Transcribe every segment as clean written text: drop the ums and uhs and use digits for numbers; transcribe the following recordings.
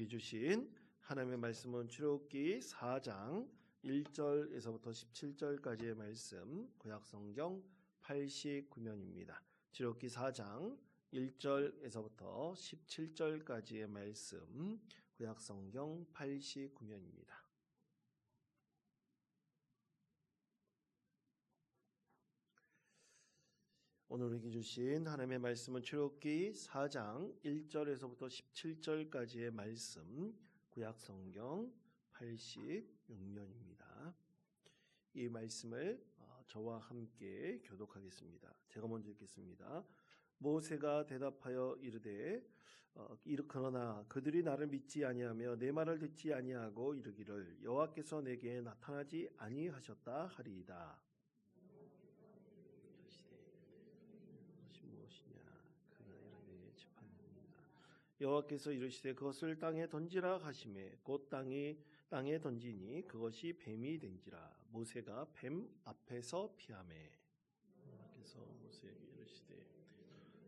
우리에게 주신 하나님의 말씀은 출애굽기 4장 1절에서부터 17절까지의 말씀, 구약성경 89면입니다. 출애굽기 4장 1절에서부터 17절까지의 말씀, 구약성경 89면입니다. 오늘 우리에게 주신 하나님의 말씀은 출애굽기 4장 1절에서부터 17절까지의 말씀, 구약성경 86면입니다. 이 말씀을 저와 함께 교독하겠습니다. 제가 먼저 읽겠습니다. 모세가 대답하여 이르되 그러나 그들이 나를 믿지 아니하며 내 말을 듣지 아니하고 이르기를 여호와께서 내게 나타나지 아니하셨다 하리이다. 무엇이냐? 그가 이르되 지팡이니라. 여호와께서 이르시되 그것을 땅에 던지라 하시매 곧 땅에 던지니 그것이 뱀이 된지라. 모세가 뱀 앞에서 피하매 여호와께서 모세에게 이르시되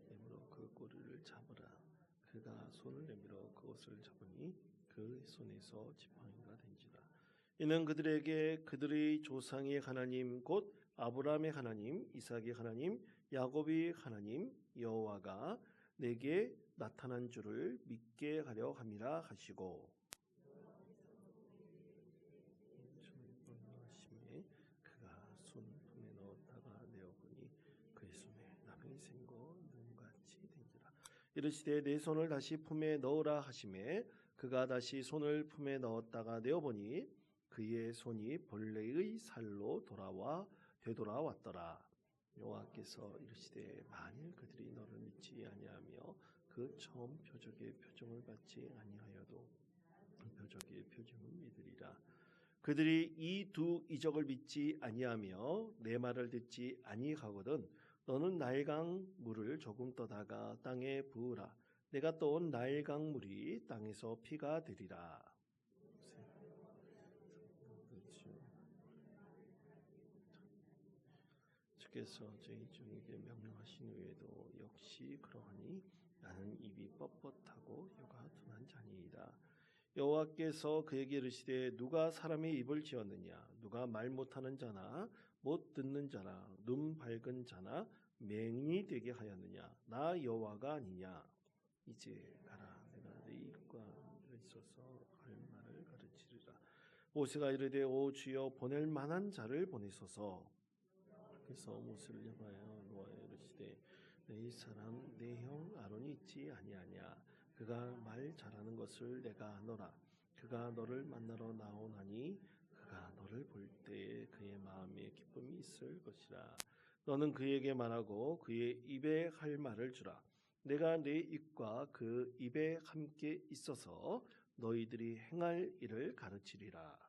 내밀어 그 꼬리를 잡으라. 그가 손을 내밀어 그것을 잡으니 그 손에서 지팡이가 된지라. 이는 그들에게 그들의 조상의 하나님 곧 아브라함의 하나님, 이삭의 하나님, 야곱의 하나님 여호와가 내게 나타난 줄을 믿게 하려 함이라 하시고 그가 손 품에 넣었다가 내어보니 그의 손에 나병이 생겨 눈같이 된지라. 이르시되 내 손을 다시 품에 넣으라 하시매 그가 다시 손을 품에 넣었다가 내어보니 그의 손이 벌레의 살로 되돌아왔더라. 여호와께서 이르시되 만일 그들이 너를 믿지 아니하며 그 처음 표적의 표정을 받지 아니하여도 그 표적의 표정을 믿으리라. 그들이 이 두 이적을 믿지 아니하며 내 말을 듣지 아니하거든 너는 나일강 물을 조금 떠다가 땅에 부으라. 내가 떠온 나일강 물이 땅에서 피가 되리라. 주께서 저희 중에게 명령하신 후에도 역시 그러하니 나는 입이 뻣뻣하고 혀가 둔한 자니이다. 여호와께서 그에게 이르시되 누가 사람의 입을 지었느냐? 누가 말 못하는 자나 못 듣는 자나 눈 밝은 자나 맹인이 되게 하였느냐? 나 여호와가 아니냐? 이제 가라. 내가 네 입과 있어서 할 말을 가르치리라. 모세가 이르되 오 주여 보낼 만한 자를 보내소서. 그래서 모세를 향하여 노아에 이르시되 내 사람 내 형 아론이 있지 아니하냐? 그가 말 잘하는 것을 내가 아노라. 그가 너를 만나러 나오나니 그가 너를 볼 때에 그의 마음에 기쁨이 있을 것이라. 너는 그에게 말하고 그의 입에 할 말을 주라. 내가 내 입과 그 입에 함께 있어서 너희들이 행할 일을 가르치리라.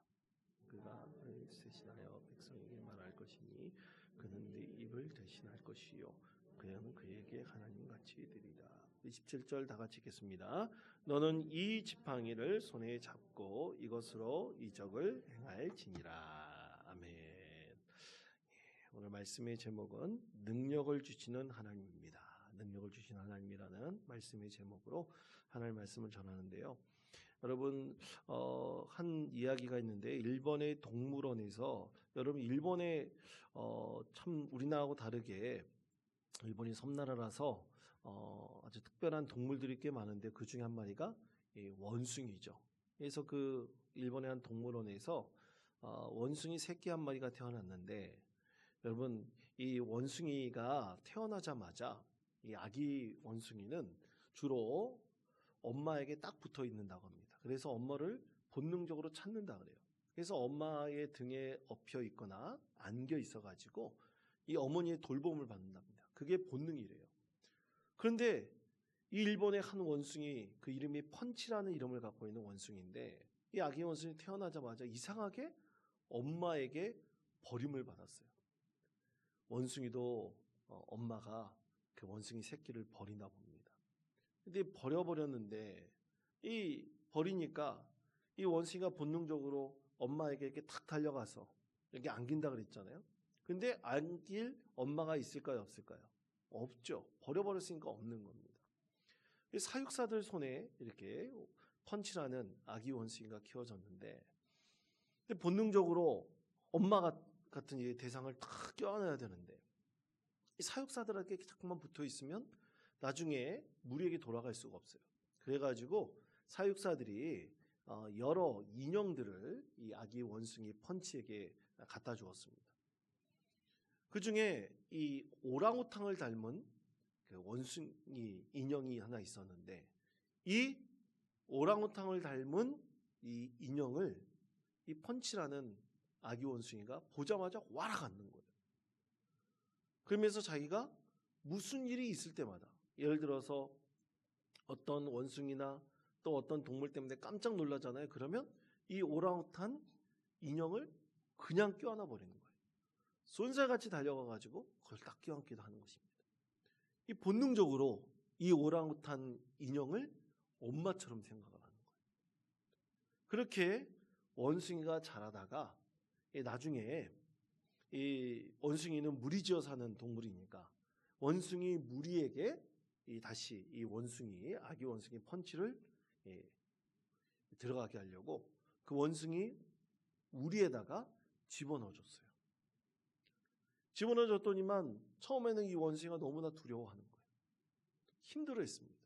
그가 너희 대신하여 백성에게 말할 것이니 그는 네 입을 대신할 것이요 그는 그에게 하나님같이 되리라. 27절 다 같이 읽겠습니다. 너는 이 지팡이를 손에 잡고 이것으로 이적을 행할지니라. 아멘. 오늘 말씀의 제목은 능력을 주시는 하나님입니다. 능력을 주시는 하나님이라는 말씀의 제목으로 하나님의 말씀을 전하는데요. 여러분 한 이야기가 있는데 일본의 동물원에서 여러분 일본에 참 우리나라하고 다르게 일본이 섬나라라서 아주 특별한 동물들이 꽤 많은데 그 중에 한 마리가 원숭이죠. 그래서 그 일본의 한 동물원에서 원숭이 새끼 한 마리가 태어났는데 여러분 이 원숭이가 태어나자마자 이 아기 원숭이는 주로 엄마에게 딱 붙어 있는다고 합니다. 그래서 엄마를 본능적으로 찾는다 그래요. 그래서 엄마의 등에 엎여 있거나 안겨 있어가지고 이 어머니의 돌봄을 받는답니다. 그게 본능이래요. 그런데 이 일본의 한 원숭이 그 이름이 펀치라는 이름을 갖고 있는 원숭이인데 이 아기 원숭이 태어나자마자 이상하게 엄마에게 버림을 받았어요. 원숭이도 엄마가 그 원숭이 새끼를 버리나 봅니다. 근데 버려버렸는데 이 버리니까 이 원숭이가 본능적으로 엄마에게 이렇게 탁 달려가서 이렇게 안긴다 그랬잖아요. 근데 안길 엄마가 있을까요, 없을까요? 없죠. 버려버렸으니까 없는 겁니다. 사육사들 손에 이렇게 펀치라는 아기 원숭이가 키워졌는데, 근데 본능적으로 엄마 같은 이 대상을 탁 껴안아야 되는데, 이 사육사들에게 자꾸만 붙어 있으면 나중에 무리에게 돌아갈 수가 없어요. 그래가지고 사육사들이 여러 인형들을 이 아기 원숭이 펀치에게 갖다 주었습니다. 그 중에 이 오랑우탕을 닮은 그 원숭이 인형이 하나 있었는데, 이 오랑우탕을 닮은 이 인형을 이 펀치라는 아기 원숭이가 보자마자 와락 앉는 거예요. 그러면서 자기가 무슨 일이 있을 때마다, 예를 들어서 어떤 원숭이나 또 어떤 동물 때문에 깜짝 놀라잖아요. 그러면 이 오랑우탄 인형을 그냥 껴안아 버리는 거예요. 쏜살같이 달려가가지고 그걸 딱 껴안기도 하는 것입니다. 이 본능적으로 이 오랑우탄 인형을 엄마처럼 생각을 하는 거예요. 그렇게 원숭이가 자라다가 나중에 이 원숭이는 무리지어 사는 동물이니까 원숭이 무리에게 다시 이 원숭이, 아기 원숭이 펀치를 들어가게 하려고 그 원숭이 우리에다가 집어넣어줬어요. 집어넣어줬더니만 처음에는 이 원숭이가 너무나 두려워하는 거예요. 힘들어했습니다.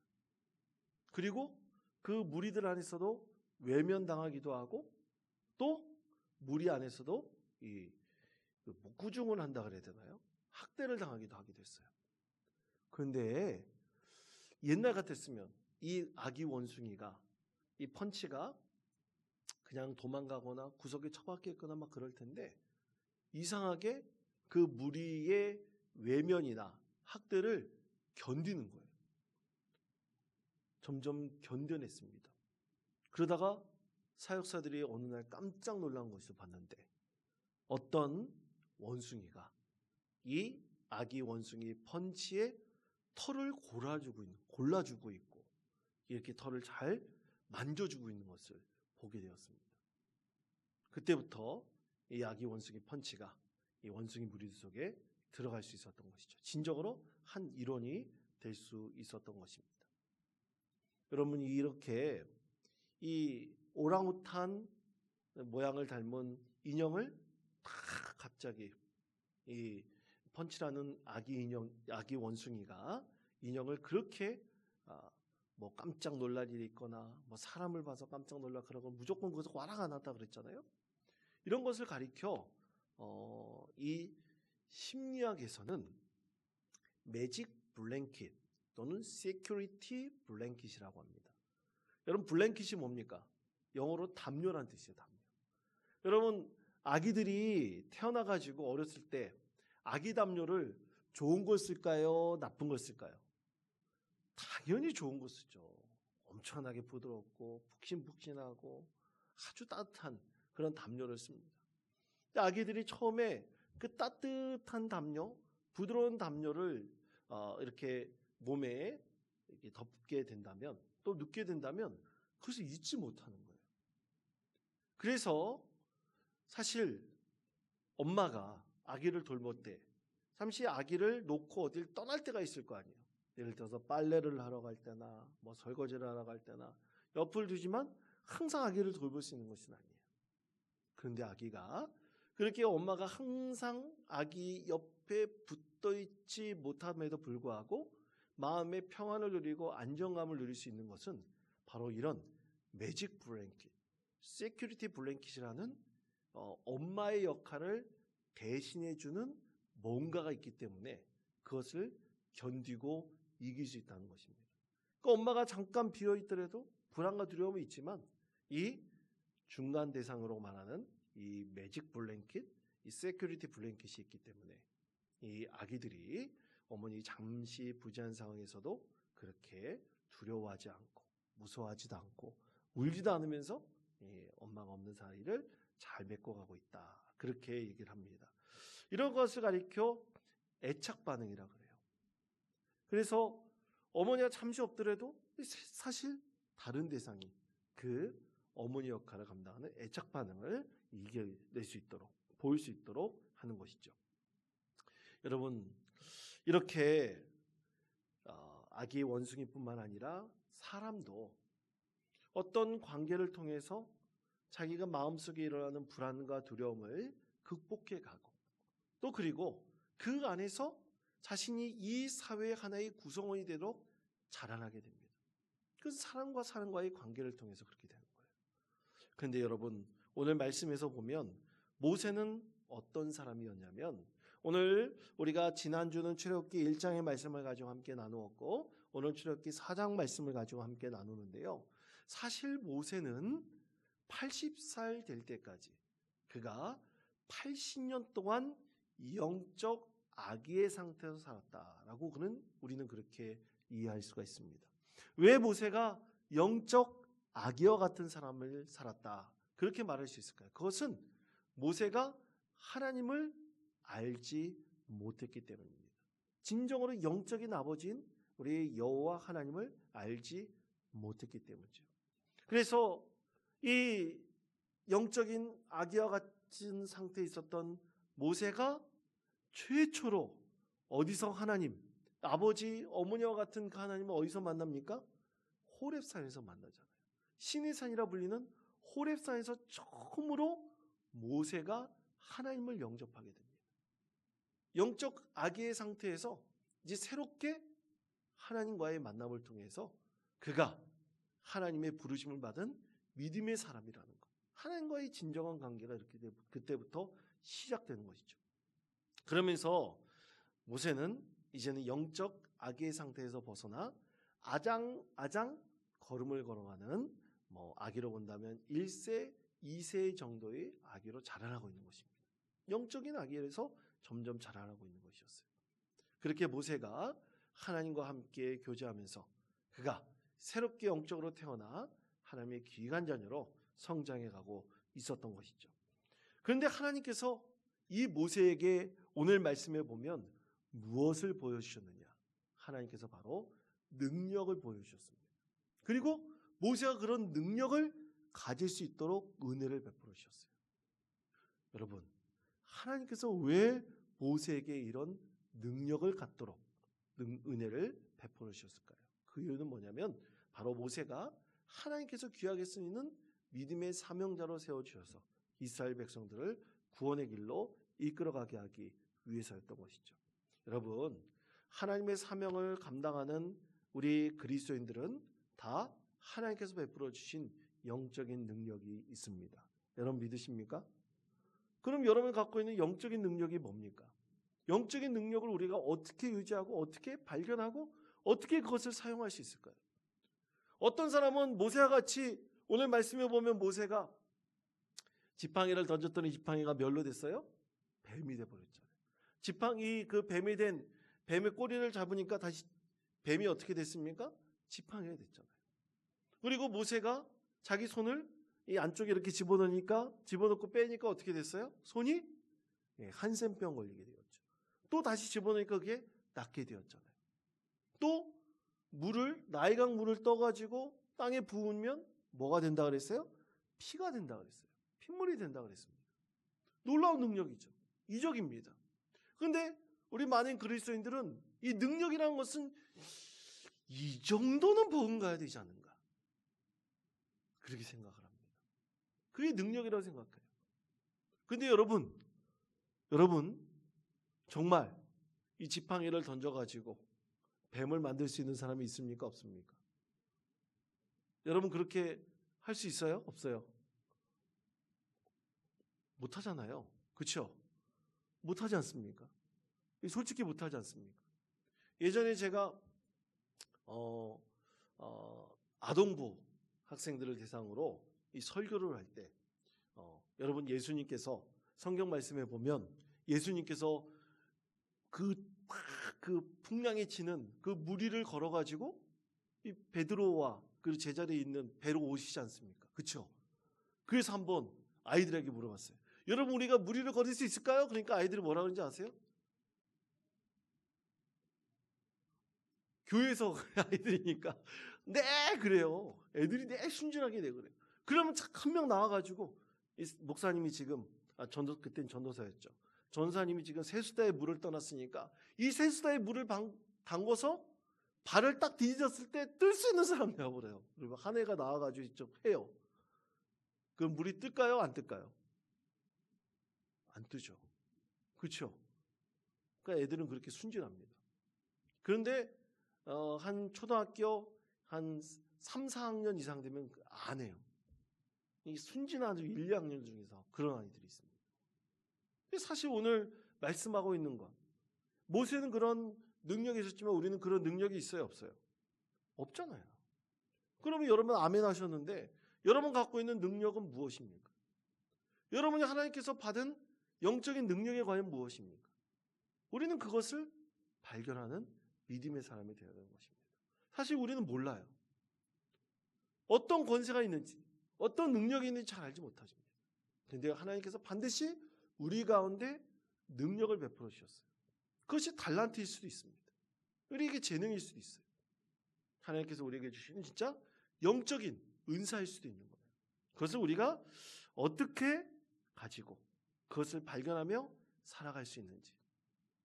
그리고 그 무리들 안에서도 외면당하기도 하고, 또 무리 안에서도 꾸중을 한다 그래야 되나요? 학대를 당하기도 하게 됐어요. 그런데 옛날 같았으면 이 아기 원숭이가, 이 펀치가 그냥 도망가거나 구석에 처박혔거나 막 그럴 텐데, 이상하게 그 무리의 외면이나 학대를 견디는 거예요. 점점 견뎌냈습니다. 그러다가 사육사들이 어느 날 깜짝 놀란 것을 봤는데, 어떤 원숭이가 이 아기 원숭이 펀치의 털을 골라주고 있고 이렇게 털을 잘 만져주고 있는 것을 보게 되었습니다. 그때부터 이 아기 원숭이 펀치가 이 원숭이 무리 속에 들어갈 수 있었던 것이죠. 진정으로 한 일원이 될 수 있었던 것입니다. 여러분이 이렇게 이 오랑우탄 모양을 닮은 인형을 딱 갑자기 이 펀치라는 아기 원숭이가 인형을 그렇게 뭐 깜짝 놀랄 일이 있거나 뭐 사람을 봐서 깜짝 놀라 그러고 무조건 거기서 와락 안 한다 그랬잖아요. 이런 것을 가리켜 이 심리학에서는 매직 블랭킷 또는 시큐리티 블랭킷이라고 합니다. 여러분, 블랭킷이 뭡니까? 영어로 담요란 뜻이에요. 담요. 여러분, 아기들이 태어나가지고 어렸을 때 아기 담요를 좋은 걸 쓸까요? 나쁜 걸 쓸까요? 당연히 좋은 걸 쓰죠. 엄청나게 부드럽고 푹신푹신하고 아주 따뜻한 그런 담요를 씁니다. 아기들이 처음에 그 따뜻한 담요, 부드러운 담요를 이렇게 몸에 이렇게 덮게 된다면, 또 눕게 된다면 그것을 잊지 못하는 거예요. 그래서 사실 엄마가 아기를 돌볼 때 잠시 아기를 놓고 어딜 떠날 때가 있을 거 아니에요. 예를 들어서 빨래를 하러 갈 때나 뭐 설거지를 하러 갈 때나 옆을 두지만 항상 아기를 돌볼 수 있는 것은 아니에요. 그런데 아기가 그렇게 엄마가 항상 아기 옆에 붙어 있지 못함에도 불구하고 마음의 평안을 누리고 안정감을 누릴 수 있는 것은 바로 이런 매직 블랭킷, 시큐리티 블랭킷이라는 엄마의 역할을 대신해주는 뭔가가 있기 때문에 그것을 견디고 이길 수 있다는 것입니다. 그러니까 엄마가 잠깐 비어있더라도 불안과 두려움이 있지만 이 중간 대상으로 말하는 이 매직 블랭킷, 이 시큐리티 블랭킷이 있기 때문에 이 아기들이 어머니 잠시 부재한 상황에서도 그렇게 두려워하지 않고 무서워하지도 않고 울지도 않으면서 엄마가 없는 사이를 잘 메꿔가고 있다. 그렇게 얘기를 합니다. 이런 것을 가리켜 애착 반응이라고 그래요. 그래서 어머니가 잠시 없더라도 사실 다른 대상이 그 어머니 역할을 감당하는 애착 반응을 이겨낼 수 있도록, 보일 수 있도록 하는 것이죠. 여러분, 이렇게 아기 원숭이뿐만 아니라 사람도 어떤 관계를 통해서 자기가 마음속에 일어나는 불안과 두려움을 극복해 가고 또 그리고 그 안에서 자신이 이 사회의 하나의 구성원이 되도록 자라나게 됩니다. 그 사람과 사람과의 관계를 통해서 그렇게 되는 거예요. 그런데 여러분, 오늘 말씀에서 보면 모세는 어떤 사람이었냐면, 오늘 우리가 지난주는 출애굽기 1장의 말씀을 가지고 함께 나누었고 오늘 출애굽기 4장 말씀을 가지고 함께 나누는데요. 사실 모세는 80살 될 때까지 그가 80년 동안 영적 아기의 상태에서 살았다라고 우리는 그렇게 이해할 수가 있습니다. 왜 모세가 영적 아기와 같은 사람을 살았다 그렇게 말할 수 있을까요? 그것은 모세가 하나님을 알지 못했기 때문입니다. 진정으로 영적인 아버지인 우리 여호와 하나님을 알지 못했기 때문이죠. 그래서 이 영적인 아기와 같은 상태에 있었던 모세가 최초로 어디서 하나님, 아버지, 어머니와 같은 그 하나님을 어디서 만납니까? 호렙산에서 만나잖아요. 신의 산이라 불리는 호렙산에서 처음으로 모세가 하나님을 영접하게 됩니다. 영적 아기의 상태에서 이제 새롭게 하나님과의 만남을 통해서 그가 하나님의 부르심을 받은 믿음의 사람이라는 것, 하나님과의 진정한 관계가 이렇게 그때부터 시작되는 것이죠. 그러면서 모세는 이제는 영적 아기의 상태에서 벗어나 아장 걸음을 걸어가는 아기로 본다면 1세, 2세 정도의 아기로 자라나고 있는 것입니다. 영적인 아기에서 점점 자라나고 있는 것이었어요. 그렇게 모세가 하나님과 함께 교제하면서 그가 새롭게 영적으로 태어나 하나님의 귀한 자녀로 성장해가고 있었던 것이죠. 그런데 하나님께서 이 모세에게 오늘 말씀에 보면 무엇을 보여주셨느냐? 하나님께서 바로 능력을 보여주셨습니다. 그리고 모세가 그런 능력을 가질 수 있도록 은혜를 베풀어 주셨어요. 여러분, 하나님께서 왜 모세에게 이런 능력을 갖도록 은혜를 베풀어 주셨을까요? 그 이유는 뭐냐면 바로 모세가 하나님께서 귀하게 쓰이는 믿음의 사명자로 세워주셔서 이스라엘 백성들을 구원의 길로 이끌어가게 하기 위해서였던 것이죠. 여러분, 하나님의 사명을 감당하는 우리 그리스도인들은 다 하나님께서 베풀어 주신 영적인 능력이 있습니다. 여러분 믿으십니까? 그럼 여러분이 갖고 있는 영적인 능력이 뭡니까? 영적인 능력을 우리가 어떻게 유지하고 어떻게 발견하고 어떻게 그것을 사용할 수 있을까요? 어떤 사람은 모세와 같이 오늘 말씀에 보면 모세가 지팡이를 던졌더니 지팡이가 멸로 됐어요? 뱀이 돼버렸잖아요. 지팡이 그 뱀이 된 뱀의 꼬리를 잡으니까 다시 뱀이 어떻게 됐습니까? 지팡이가 됐잖아요. 그리고 모세가 자기 손을 이 안쪽에 이렇게 집어넣고 빼니까 어떻게 됐어요? 손이 한센병 걸리게 되었죠. 또 다시 집어넣으니까 그게 낫게 되었잖아요. 또 나일강 물을 떠가지고 땅에 부으면 뭐가 된다 그랬어요? 피가 된다 그랬어요. 핏물이 된다 그랬습니다. 놀라운 능력이죠. 이적입니다. 그런데 우리 많은 그리스도인들은 이 능력이라는 것은 이 정도는 버금가야 되지 않는가? 그렇게 생각을 합니다. 그게 능력이라고 생각해요. 그런데 여러분 정말 이 지팡이를 던져가지고 뱀을 만들 수 있는 사람이 있습니까? 없습니까? 여러분 그렇게 할 수 있어요? 없어요? 못하잖아요. 그렇죠? 못하지 않습니까? 솔직히 못하지 않습니까? 예전에 제가 아동부 학생들을 대상으로 이 설교를 할 때 여러분 예수님께서 성경 말씀에 보면 예수님께서 그 풍랑에 치는 그 무리를 걸어가지고 이 베드로와 그 제자리에 있는 배로 오시지 않습니까? 그렇죠? 그래서 한번 아이들에게 물어봤어요. 여러분 우리가 무리를 걸을 수 있을까요? 그러니까 아이들이 뭐라 그러는지 아세요? 교회에서 아이들이니까 네 그래요. 애들이 네 순진하게 네 그래요. 그러면 한 명 나와가지고 목사님이 지금 그때는 전도사였죠. 전사님이 지금 세수다에 물을 떠났으니까 이 세수다에 물을 담궈서 발을 딱 디뎠을 때 뜰 수 있는 사람 되어버려요. 그리고 한 해가 나와가지고 이쪽 해요. 그럼 물이 뜰까요? 안 뜰까요? 안 뜨죠. 그렇죠? 그러니까 애들은 그렇게 순진합니다. 그런데 한 초등학교 한 3, 4학년 이상 되면 안 해요. 이 순진한 1, 2학년 중에서 그런 아이들이 있습니다. 사실 오늘 말씀하고 있는 것, 모세는 그런 능력이 있었지만 우리는 그런 능력이 있어요, 없어요? 없잖아요. 그러면 여러분 아멘 하셨는데 여러분 갖고 있는 능력은 무엇입니까? 여러분이 하나님께서 받은 영적인 능력이 과연 무엇입니까? 우리는 그것을 발견하는 믿음의 사람이 되어야 하는 것입니다. 사실 우리는 몰라요. 어떤 권세가 있는지, 어떤 능력이 있는지 잘 알지 못하십니다. 그런데 하나님께서 반드시 우리 가운데 능력을 베풀어 주셨어요. 그것이 달란트일 수도 있습니다. 우리에게 재능일 수도 있어요. 하나님께서 우리에게 주시는 진짜 영적인 은사일 수도 있는 거예요. 그것을 우리가 어떻게 가지고 그것을 발견하며 살아갈 수 있는지,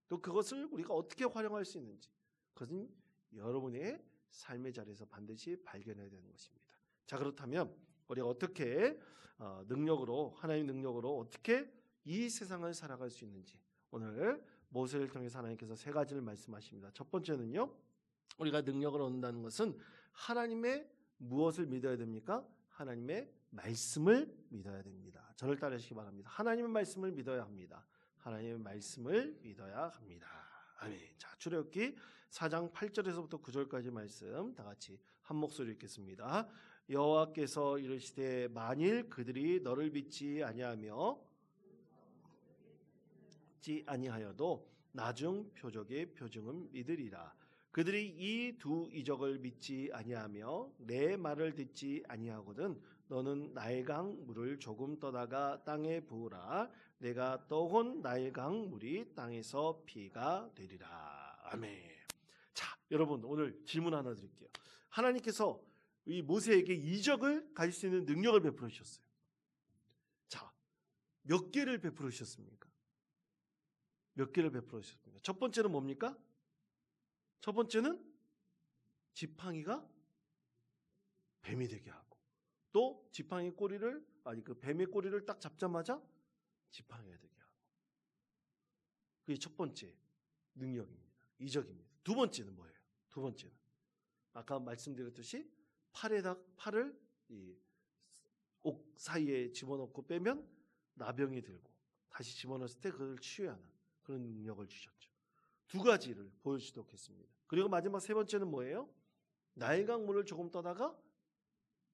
또 그것을 우리가 어떻게 활용할 수 있는지, 그것은 여러분의 삶의 자리에서 반드시 발견해야 되는 것입니다. 자, 그렇다면 우리가 어떻게 능력으로, 하나님의 능력으로 어떻게 이 세상을 살아갈 수 있는지, 오늘 모세를 통해서 하나님께서 세 가지를 말씀하십니다. 첫 번째는요, 우리가 능력을 얻는다는 것은 하나님의 무엇을 믿어야 됩니까? 하나님의 말씀을 믿어야 됩니다. 저를 따르시기 바랍니다. 하나님의 말씀을 믿어야 합니다. 하나님의 말씀을 믿어야 합니다. 아멘. 자, 출애굽기 4장 8절에서부터 9절까지 말씀 다 같이 한 목소리 읽겠습니다. 여호와께서 이르시되 만일 그들이 너를 믿지 아니하여도 나중 표적의 표징은 믿으리라. 그들이 이 두 이적을 믿지 아니하며 내 말을 듣지 아니하거든 너는 나일강 물을 조금 떠다가 땅에 부으라. 내가 떠온 나일강 물이 땅에서 피가 되리라. 아멘. 자, 여러분 오늘 질문 하나 드릴게요. 하나님께서 이 모세에게 이적을 가질 수 있는 능력을 베풀어 주셨어요. 자, 몇 개를 베풀어 주셨습니까? 몇 개를 베풀어 주셨습니까? 첫 번째는 뭡니까? 첫 번째는 지팡이가 뱀이 되게 하고, 또 지팡이 꼬리를, 그 뱀의 꼬리를 딱 잡자마자 지팡이가 되게 하고. 그게 첫 번째 능력입니다. 이적입니다. 두 번째는 뭐예요? 두 번째는 아까 말씀드렸듯이 팔을 이 옥 사이에 집어넣고 빼면 나병이 들고 다시 집어넣었을 때 그걸 치유하는 그런 능력을 주셨죠. 두 가지를 보여주도록 했습니다. 그리고 마지막 세 번째는 뭐예요? 나일강 물을 조금 떠다가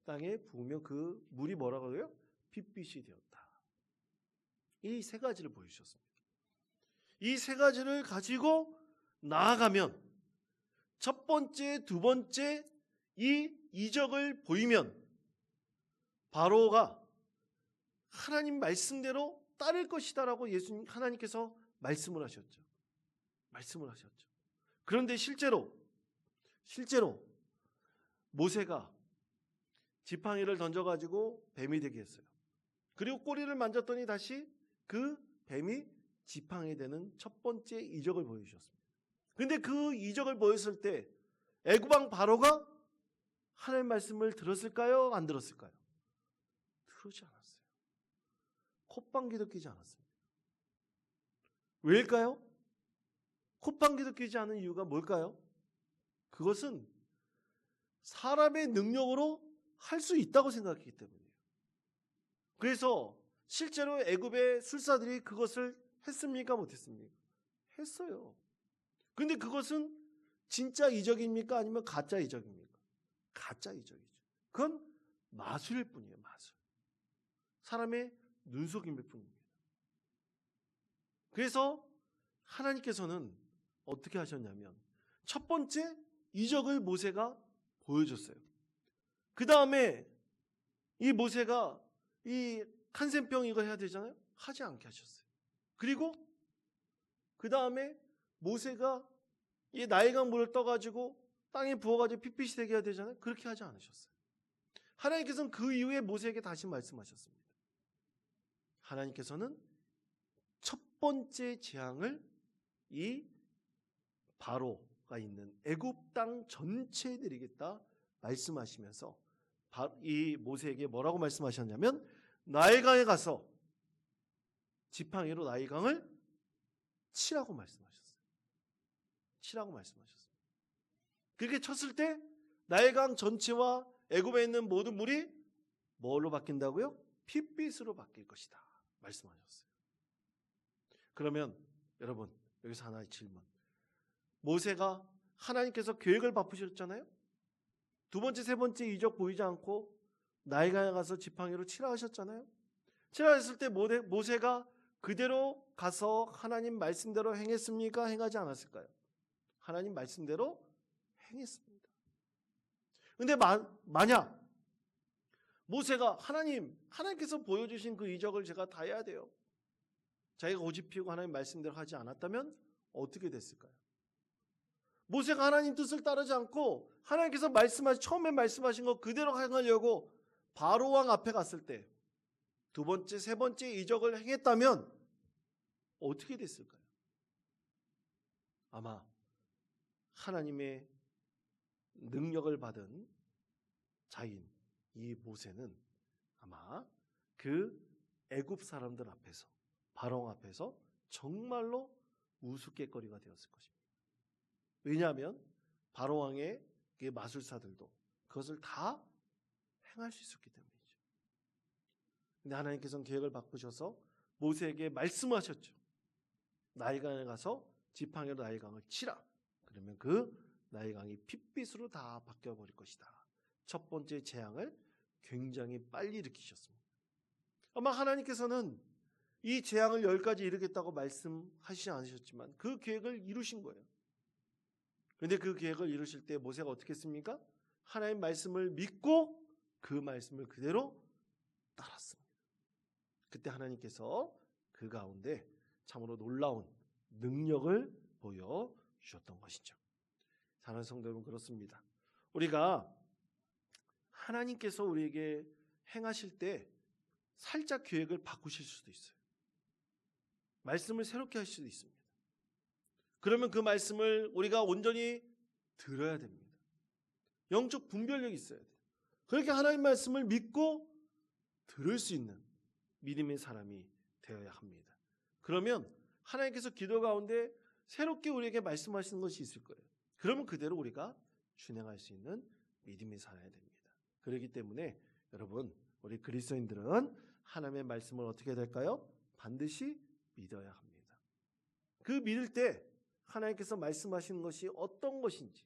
땅에 부으면 그 물이 뭐라고 해요? 핏빛이 되었다. 이 세 가지를 보여주셨습니다. 이 세 가지를 가지고 나아가면 첫 번째, 두 번째 이 이적을 보이면 바로가 하나님 말씀대로 따를 것이다라고 하나님께서 말씀을 하셨죠. 그런데 실제로 모세가 지팡이를 던져가지고 뱀이 되게 했어요. 그리고 꼬리를 만졌더니 다시 그 뱀이 지팡이 되는 첫 번째 이적을 보여주셨습니다. 그런데 그 이적을 보였을 때 애굽왕 바로가 하나님의 말씀을 들었을까요? 안 들었을까요? 들지 않았어요. 콧방귀도 뀌지 않았습니다. 왜일까요? 콧방귀도 뀌지 않은 이유가 뭘까요? 그것은 사람의 능력으로 할 수 있다고 생각했기 때문이에요. 그래서 실제로 애굽의 술사들이 그것을 했습니까? 못했습니까? 했어요. 그런데 그것은 진짜 이적입니까? 아니면 가짜 이적입니까? 가짜 이적이죠. 그건 마술일 뿐이에요. 마술. 사람의 눈속임일 뿐입니다. 그래서 하나님께서는 어떻게 하셨냐면 첫 번째 이적을 모세가 보여줬어요. 그 다음에 이 모세가 이 한센병 이거 해야 되잖아요. 하지 않게 하셨어요. 그리고 그 다음에 모세가 이 나일강 물을 떠가지고 땅에 부어가지고 핏빛이 되게 해야 되잖아요. 그렇게 하지 않으셨어요. 하나님께서는 그 이후에 모세에게 다시 말씀하셨습니다. 하나님께서는 첫 번째 재앙을 이 바로가 있는 애굽 땅 전체에 드리겠다 말씀하시면서 이 모세에게 뭐라고 말씀하셨냐면 나일강에 가서 지팡이로 나일강을 치라고 말씀하셨어요. 치라고 말씀하셨어요. 그렇게 쳤을 때 나일강 전체와 애굽에 있는 모든 물이 뭘로 바뀐다고요? 핏빛으로 바뀔 것이다 말씀하셨어요. 그러면 여러분 여기서 하나의 질문. 모세가 하나님께서 계획을 바꾸셨잖아요. 두 번째, 세 번째 이적 보이지 않고 나일강에 가서 지팡이로 치라 하셨잖아요. 치라 했을 때 모세가 그대로 가서 하나님 말씀대로 행했습니까? 행하지 않았을까요? 하나님 말씀대로 행했습니다. 근데 만약 모세가 하나님께서 보여주신 그 이적을 제가 다 해야 돼요. 자기가 고집 피우고 하나님 말씀대로 하지 않았다면 어떻게 됐을까요? 모세가 하나님 뜻을 따르지 않고 하나님께서 처음에 말씀하신 거 그대로 행하려고 바로 왕 앞에 갔을 때 두 번째, 세 번째 이적을 행했다면 어떻게 됐을까요? 아마 하나님의 능력을 받은 자인 이 모세는 아마 그 애굽 사람들 앞에서 바로 앞에서 정말로 우스갯거리가 되었을 것입니다. 왜냐하면 바로 왕의 그 마술사들도 그것을 다 행할 수 있었기 때문이죠. 근데 하나님께서는 계획을 바꾸셔서 모세에게 말씀하셨죠. 나일강에 가서 지팡이로 나일강을 치라. 그러면 그 나일강이 핏빛으로 다 바뀌어버릴 것이다. 첫 번째 재앙을 굉장히 빨리 일으키셨습니다. 아마 하나님께서는 이 재앙을 10가지 이루겠다고 말씀하시지 않으셨지만 그 계획을 이루신 거예요. 그런데 그 계획을 이루실 때 모세가 어떻게 했습니까? 하나님 말씀을 믿고 그 말씀을 그대로 따랐습니다. 그때 하나님께서 그 가운데 참으로 놀라운 능력을 보여주셨던 것이죠. 사랑하는 성도 여러분, 그렇습니다. 우리가 하나님께서 우리에게 행하실 때 살짝 계획을 바꾸실 수도 있어요. 말씀을 새롭게 하실 수도 있습니다. 그러면 그 말씀을 우리가 온전히 들어야 됩니다. 영적 분별력이 있어야 돼요. 그렇게 하나님 말씀을 믿고 들을 수 있는 믿음의 사람이 되어야 합니다. 그러면 하나님께서 기도 가운데 새롭게 우리에게 말씀하시는 것이 있을 거예요. 그러면 그대로 우리가 준행할 수 있는 믿음이 살아야 됩니다. 그렇기 때문에 여러분, 우리 그리스도인들은 하나님의 말씀을 어떻게 될까요? 반드시 믿어야 합니다. 그 믿을 때 하나님께서 말씀하시는 것이 어떤 것인지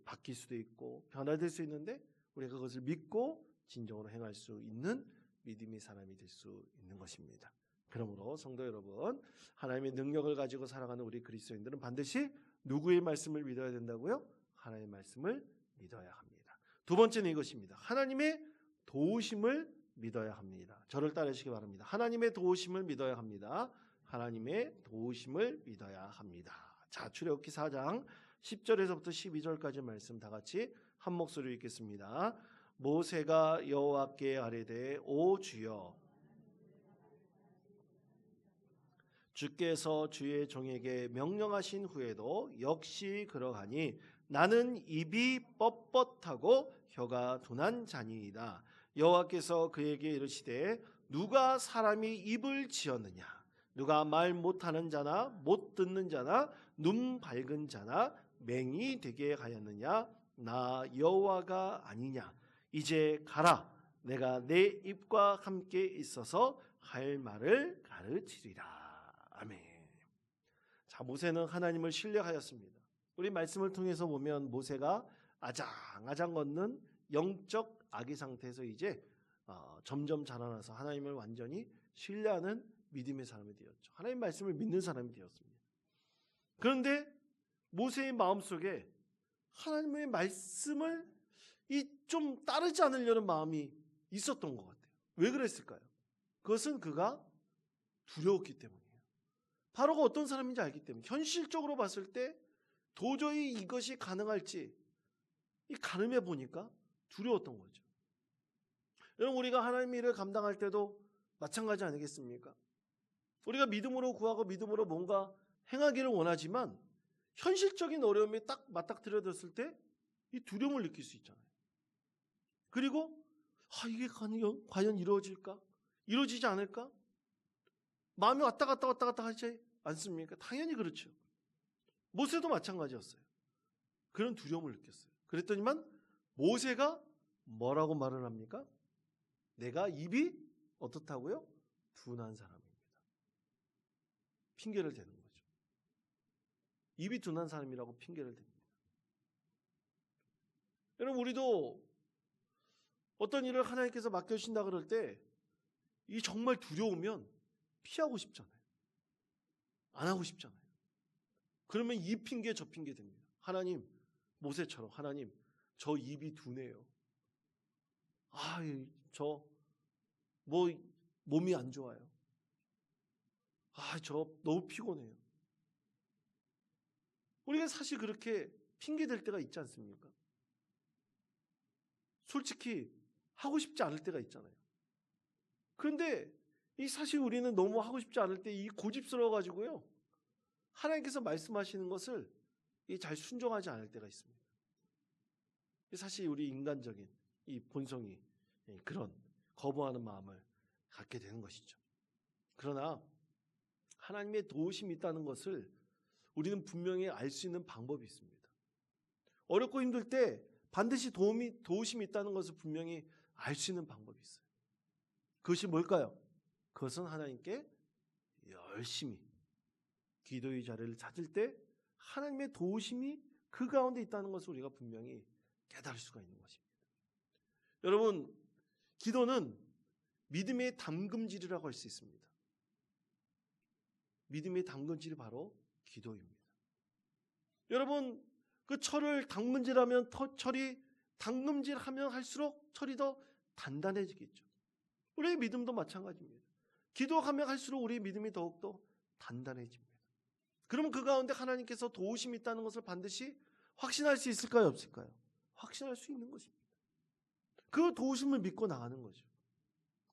바뀔 수도 있고 변화될 수 있는데 우리가 그것을 믿고 진정으로 행할 수 있는 믿음의 사람이 될 수 있는 것입니다. 그러므로 성도 여러분, 하나님의 능력을 가지고 살아가는 우리 그리스도인들은 반드시 누구의 말씀을 믿어야 된다고요? 하나님의 말씀을 믿어야 합니다. 두 번째는 이것입니다. 하나님의 도우심을 믿어야 합니다. 저를 따르시기 바랍니다. 하나님의 도우심을 믿어야 합니다. 하나님의 도우심을 믿어야 합니다. 자, 출애굽기 4장 10절에서부터 12절까지 말씀 다 같이 한 목소리로 읽겠습니다. 모세가 여호와께 아뢰되 오 주여, 주께서 주의 종에게 명령하신 후에도 역시 그러하니 나는 입이 뻣뻣하고 혀가 둔한 자니이다. 여호와께서 그에게 이르시되 누가 사람이 입을 지었느냐? 누가 말 못하는 자나 못 듣는 자나 눈 밝은 자나 맹이 되게 하였느냐? 나 여호와가 아니냐? 이제 가라. 내가 내 입과 함께 있어서 할 말을 가르치리라. 아멘. 자, 모세는 하나님을 신뢰하였습니다. 우리 말씀을 통해서 보면 모세가 아장아장 걷는 영적 아기 상태에서 이제 점점 자라나서 하나님을 완전히 신뢰하는 믿음의 사람이 되었죠. 하나님 말씀을 믿는 사람이 되었습니다. 그런데 모세의 마음속에 하나님의 말씀을 좀 따르지 않으려는 마음이 있었던 것 같아요. 왜 그랬을까요? 그것은 그가 두려웠기 때문이에요. 바로가 어떤 사람인지 알기 때문에, 현실적으로 봤을 때 도저히 이것이 가능할지 가늠해 보니까 두려웠던 거죠. 여러분, 우리가 하나님의 일을 감당할 때도 마찬가지 아니겠습니까? 우리가 믿음으로 구하고 믿음으로 뭔가 행하기를 원하지만 현실적인 어려움이 딱 맞닥뜨려졌을 때 이 두려움을 느낄 수 있잖아요. 그리고 이게 과연 이루어질까? 이루어지지 않을까? 마음이 왔다 갔다 하지 않습니까? 당연히 그렇죠. 모세도 마찬가지였어요. 그런 두려움을 느꼈어요. 그랬더니만 모세가 뭐라고 말을 합니까? 내가 입이 어떻다고요? 둔한 사람입니다. 핑계를 대는 거죠. 입이 둔한 사람이라고 핑계를 댑니다. 여러분, 우리도 어떤 일을 하나님께서 맡겨주신다 그럴 때 이 정말 두려우면 피하고 싶잖아요. 안 하고 싶잖아요. 그러면 이 핑계 저 핑계 됩니다. 하나님, 모세처럼 하나님, 저 입이 둔해요. 저 몸이 안 좋아요. 저 너무 피곤해요. 우리가 사실 그렇게 핑계 댈 때가 있지 않습니까? 솔직히 하고 싶지 않을 때가 있잖아요. 그런데 이 사실 우리는 너무 하고 싶지 않을 때 이 고집스러워 가지고요. 하나님께서 말씀하시는 것을 잘 순종하지 않을 때가 있습니다. 사실 우리 인간적인 이 본성이 그런 거부하는 마음을 갖게 되는 것이죠. 그러나 하나님의 도우심이 있다는 것을 우리는 분명히 알 수 있는 방법이 있습니다. 어렵고 힘들 때 반드시 도우심이 있다는 것을 분명히 알 수 있는 방법이 있어요. 그것이 뭘까요? 그것은 하나님께 열심히 기도의 자리를 찾을 때 하나님의 도우심이 그 가운데 있다는 것을 우리가 분명히 깨달을 수가 있는 것입니다. 여러분, 기도는 믿음의 담금질이라고 할 수 있습니다. 믿음의 담금질이 바로 기도입니다. 여러분, 그 철을 담금질하면 철이 담금질하면 할수록 철이 더 단단해지겠죠. 우리의 믿음도 마찬가지입니다. 기도하면 할수록 우리의 믿음이 더욱더 단단해집니다. 그러면 그 가운데 하나님께서 도우심이 있다는 것을 반드시 확신할 수 있을까요? 없을까요? 확신할 수 있는 것입니다. 그 도우심을 믿고 나가는 거죠.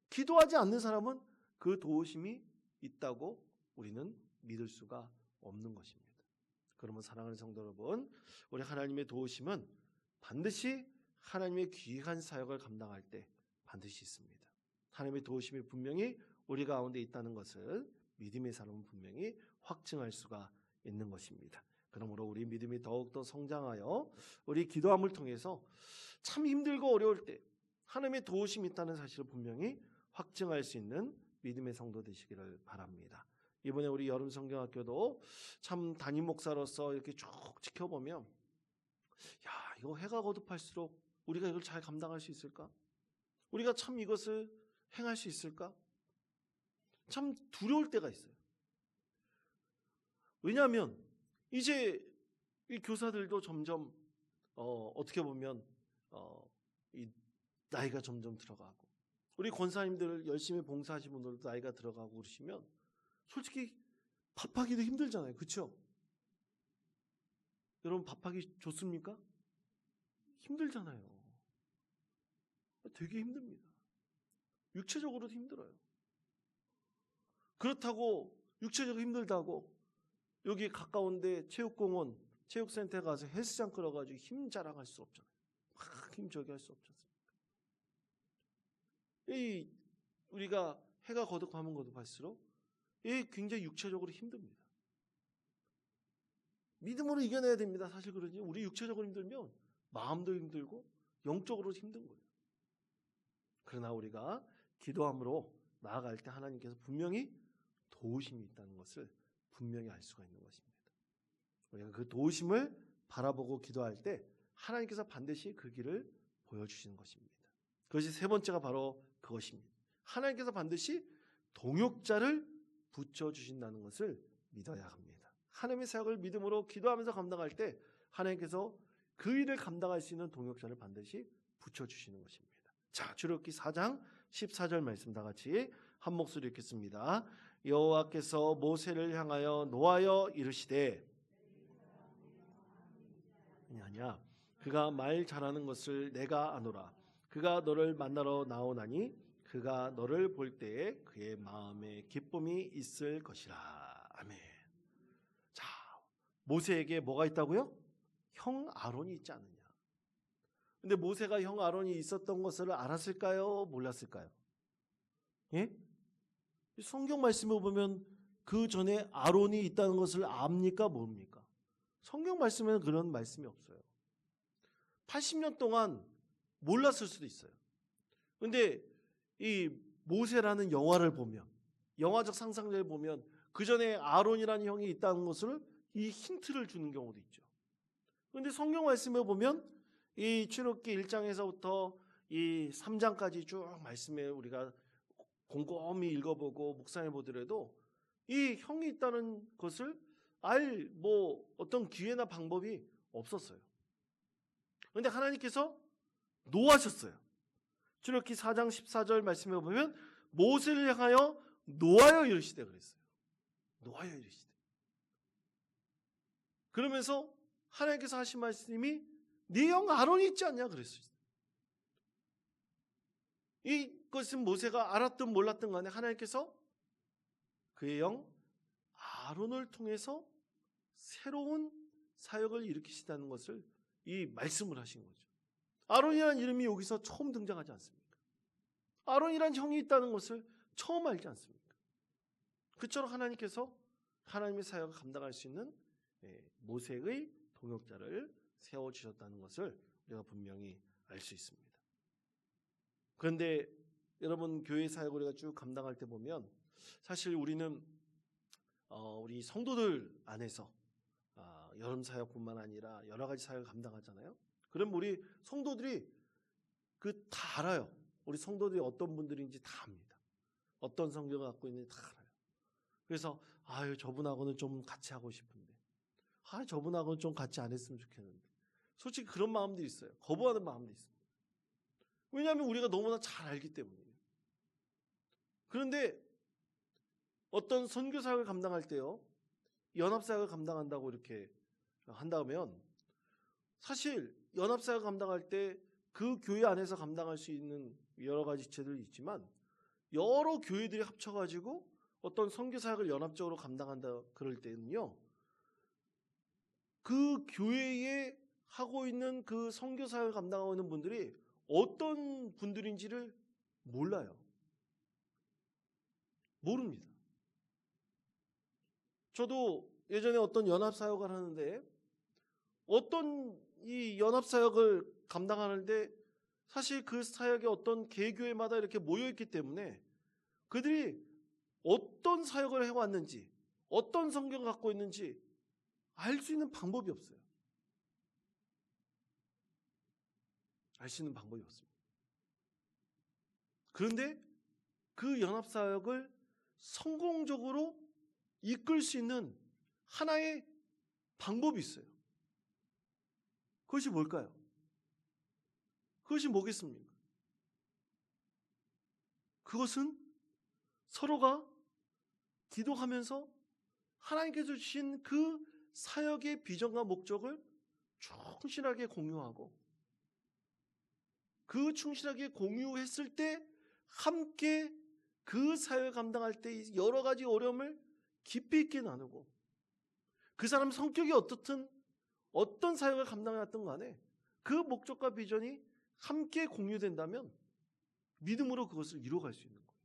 기도하지 않는 사람은 그 도우심이 있다고 우리는 믿을 수가 없는 것입니다. 그러면 사랑하는 성도 여러분, 우리 하나님의 도우심은 반드시 하나님의 귀한 사역을 감당할 때 반드시 있습니다. 하나님의 도우심이 분명히 우리 가운데 있다는 것을 믿음의 사람은 분명히 확증할 수가 있는 것입니다. 그러므로 우리 믿음이 더욱더 성장하여 우리 기도함을 통해서 참 힘들고 어려울 때 하나님의 도우심이 있다는 사실을 분명히 확증할 수 있는 믿음의 성도 되시기를 바랍니다. 이번에 우리 여름 성경학교도 참 담임 목사로서 이렇게 쭉 지켜보면 이거 해가 거듭할수록 우리가 이걸 잘 감당할 수 있을까? 우리가 참 이것을 행할 수 있을까? 참 두려울 때가 있어요. 왜냐하면 이제 이 교사들도 점점 어떻게 보면 이 나이가 점점 들어가고 우리 권사님들 열심히 봉사하신 분들도 나이가 들어가고 그러시면 솔직히 밥하기도 힘들잖아요. 그렇죠? 여러분 밥하기 좋습니까? 힘들잖아요. 되게 힘듭니다. 육체적으로도 힘들어요. 그렇다고 육체적으로 힘들다고 여기 가까운데 체육공원, 체육센터에 가서 헬스장 끌어가지고 힘 자랑할 수 없잖아요. 막 힘 저기 할 수 없지 않습니까? 우리가 해가 거듭하면 거듭할수록 굉장히 육체적으로 힘듭니다. 믿음으로 이겨내야 됩니다. 사실 그러지. 우리 육체적으로 힘들면 마음도 힘들고 영적으로도 힘든 거예요. 그러나 우리가 기도함으로 나아갈 때 하나님께서 분명히 도우심이 있다는 것을 분명히 알 수가 있는 것입니다. 우리가 그 도우심을 바라보고 기도할 때 하나님께서 반드시 그 길을 보여주시는 것입니다. 그것이 세 번째가 바로 그것입니다. 하나님께서 반드시 동역자를 붙여주신다는 것을 믿어야 합니다. 하나님의 사역을 믿음으로 기도하면서 감당할 때 하나님께서 그 일을 감당할 수 있는 동역자를 반드시 붙여주시는 것입니다. 자, 출애굽기 4장 14절 말씀 다 같이 한 목소리 읽겠습니다. 여호와께서 모세를 향하여 노하여 이르시되 아니야. 그가 말 잘하는 것을 내가 아노라. 그가 너를 만나러 나오나니 그가 너를 볼 때에 그의 마음에 기쁨이 있을 것이라. 아멘. 자, 모세에게 뭐가 있다고요? 형 아론이 있지 않느냐. 근데 모세가 형 아론이 있었던 것을 알았을까요? 몰랐을까요? 예? 성경 말씀을 보면 그 전에 아론이 있다는 것을 압니까? 뭡니까? 성경 말씀에는 그런 말씀이 없어요. 80년 동안 몰랐을 수도 있어요. 근데 이 모세라는 영화를 보면, 영화적 상상력을 보면 그 전에 아론이라는 형이 있다는 것을 이 힌트를 주는 경우도 있죠. 그런데 성경 말씀에 보면 이 출애굽기 1장에서부터 이 3장까지 쭉 말씀에 우리가 곰곰이 읽어보고 묵상해 보더라도 이 형이 있다는 것을 알 어떤 기회나 방법이 없었어요. 그런데 하나님께서 노하셨어요. 출애굽기 4장 14절 말씀에 보면 모세를 향하여 노하여 이르시되 그랬어요. 노하여 이르시되. 그러면서 하나님께서 하신 말씀이 네 형 아론이 있지 않냐 그랬어요. 이것은 모세가 알았든 몰랐든 간에 하나님께서 그의 형 아론을 통해서 새로운 사역을 일으키시다는 것을 이 말씀을 하신 거죠. 아론이라는 이름이 여기서 처음 등장하지 않습니까? 아론이라는 형이 있다는 것을 처음 알지 않습니까? 그처럼 하나님께서 하나님의 사역을 감당할 수 있는 모세의 동역자를 세워주셨다는 것을 우리가 분명히 알 수 있습니다. 그런데 여러분 교회 사역을 우리가 쭉 감당할 때 보면 사실 우리는 우리 성도들 안에서 여름 사역뿐만 아니라 여러 가지 사역을 감당하잖아요. 그럼 우리 성도들이 다 알아요. 우리 성도들이 어떤 분들인지 다 압니다. 어떤 성격을 갖고 있는지 다 알아요. 그래서 저분하고는 좀 같이 하고 싶은데 저분하고는 좀 같이 안 했으면 좋겠는데 솔직히 그런 마음도 있어요. 거부하는 마음도 있습니다. 왜냐하면 우리가 너무나 잘 알기 때문이에요. 그런데 어떤 선교 사역을 감당할 때요, 연합 사역을 감당한다고 이렇게 한다면 사실 연합 사역을 감당할 때 그 교회 안에서 감당할 수 있는 여러 가지 지체들이 있지만 여러 교회들이 합쳐가지고 어떤 선교 사역을 연합적으로 감당한다 그럴 때는요, 그 교회에 하고 있는 그 선교 사역을 감당하고 있는 분들이 어떤 분들인지를 몰라요. 모릅니다. 저도 예전에 어떤 연합사역을 하는데 어떤 이 연합사역을 감당하는데 사실 그 사역에 어떤 개교회마다 이렇게 모여있기 때문에 그들이 어떤 사역을 해왔는지 어떤 성경을 갖고 있는지 알 수 있는 방법이 없어요. 알 수 있는 방법이 없습니다. 그런데 그 연합사역을 성공적으로 이끌 수 있는 하나의 방법이 있어요. 그것이 뭘까요? 그것이 뭐겠습니까? 그것은 서로가 기도하면서 하나님께서 주신 그 사역의 비전과 목적을 충실하게 공유하고 그 충실하게 공유했을 때 함께 그 사역을 감당할 때 여러 가지 어려움을 깊이 있게 나누고 그 사람 성격이 어떻든 어떤 사역을 감당했던 간에 그 목적과 비전이 함께 공유된다면 믿음으로 그것을 이루어갈 수 있는 거예요.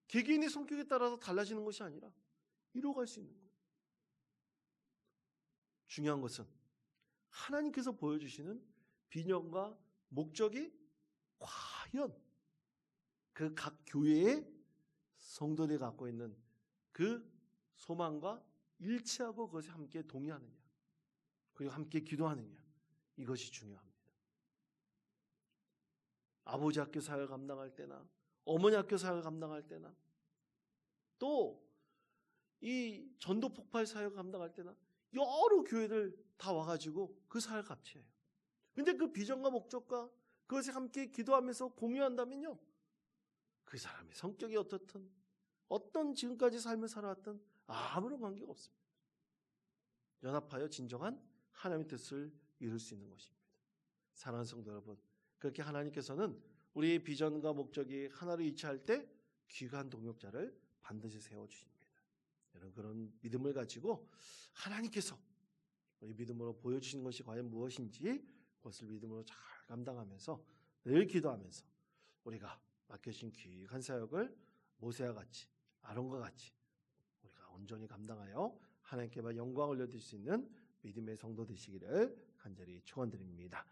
개개인의 성격에 따라서 달라지는 것이 아니라 이루어갈 수 있는 거예요. 중요한 것은 하나님께서 보여주시는 비전과 목적이 과연 그 각 교회의 성도들이 갖고 있는 그 소망과 일치하고 그것에 함께 동의하느냐, 그리고 함께 기도하느냐, 이것이 중요합니다. 아버지 학교 사역을 감당할 때나 어머니 학교 사역을 감당할 때나 또 이 전도 폭발 사역을 감당할 때나 여러 교회들 다 와가지고 그 사역을 같이 해요. 근데 그 비전과 목적과 그것에 함께 기도하면서 공유한다면요, 그 사람의 성격이 어떻든 어떤 지금까지 삶을 살아왔든 아무런 관계가 없습니다. 연합하여 진정한 하나님의 뜻을 이룰 수 있는 것입니다. 사랑하는 성도 여러분, 그렇게 하나님께서는 우리의 비전과 목적이 하나로 일치할 때 귀한 동역자를 반드시 세워주십니다. 이런 그런 믿음을 가지고 하나님께서 우리 믿음으로 보여주시는 것이 과연 무엇인지 그것을 믿음으로 잘 감당하면서 늘 기도하면서 우리가 맡겨진 귀한 사역을 모세와 같이 아론과 같이 우리가 온전히 감당하여 하나님께만 영광을 올려드릴 수 있는 믿음의 성도 되시기를 간절히 축원드립니다.